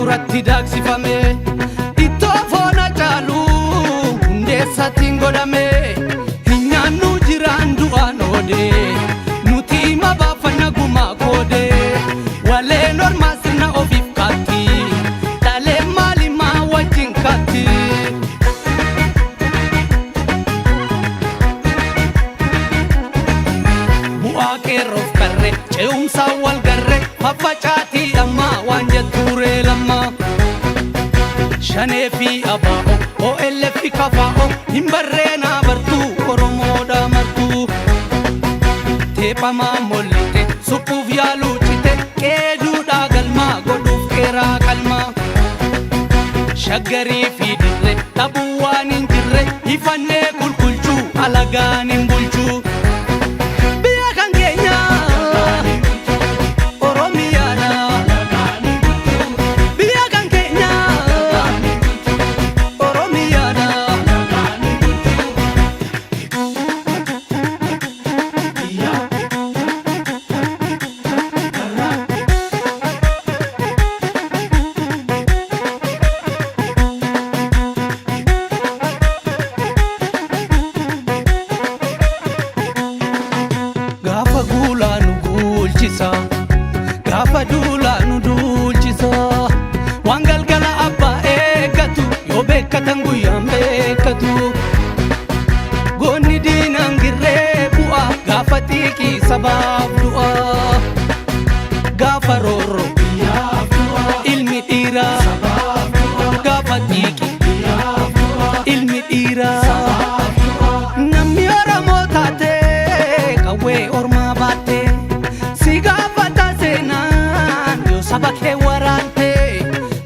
uratti daaksifame ittoo foona caalu hundeessatiin godhame hin nyaannu jiraan du'aan oode nuti hima baafanna gumaa koode waleen ormaa sirna ofiif kaatti dhalee maalimaa wajjin kaatti. Bu'aa qeerroof qarree ce'umsaa wal garree faffacaatii dhammaa waan jettuuree lammaa shanee fi abaa'oo OLF fi kafaa'oo hin barreenaa bartuu Oromoodhaa martuu teephamaa mollite suphuuf yaaluu cite qeeduudhaa galmaa godhuuf qeeraa qalmaa shaggarii fi dirree dhabuu waan hin jirre ifannee qulqulchuu alagaan hin bulchuu. Gaafa duulaa nu duulchisa waan galgala abbaa eeggatu yoo beekkatan guyyaan beekkatu goonni diinaan girree bu'a gaafa xiiqii sabaaf du'a gaafa roorro ilmi dhiiraa gaafa xiiqii ilmi dhiiraa namni Oromoo taatee qawwee ormaa baattee si gaafata seenaan yoo saba kee waraante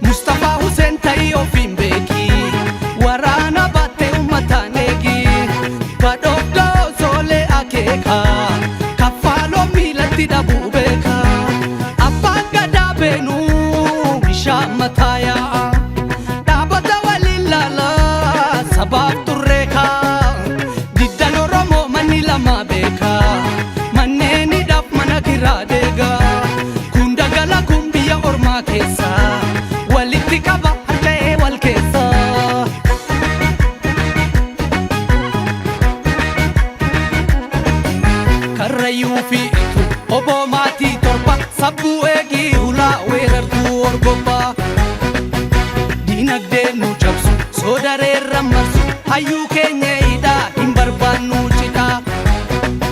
Mustafaa Huseen ta'ii ofiin beeki waraana baattee uummataan eegi badhoofdoo soolee akeeka kaffaaloo miilatti dhabuu beeka abbaan gadaa beenuu bishaan mataa yaa'a dhaabata waliin laala sabaaf turreeka diddan Oromoo manni lama beeka manneenidhaaf mana kiraa deegaa kun dagala kun biyya ormaa keessa walitti qaba harka'ee wal keessa. Karrayyuu fi itu oboo maatii torba sabbuu eegii ulaa weerartuu orgobbaa diinagdee nu cabsu soodareerra marsu hayyuu keenya hidhaa hin barbaannu.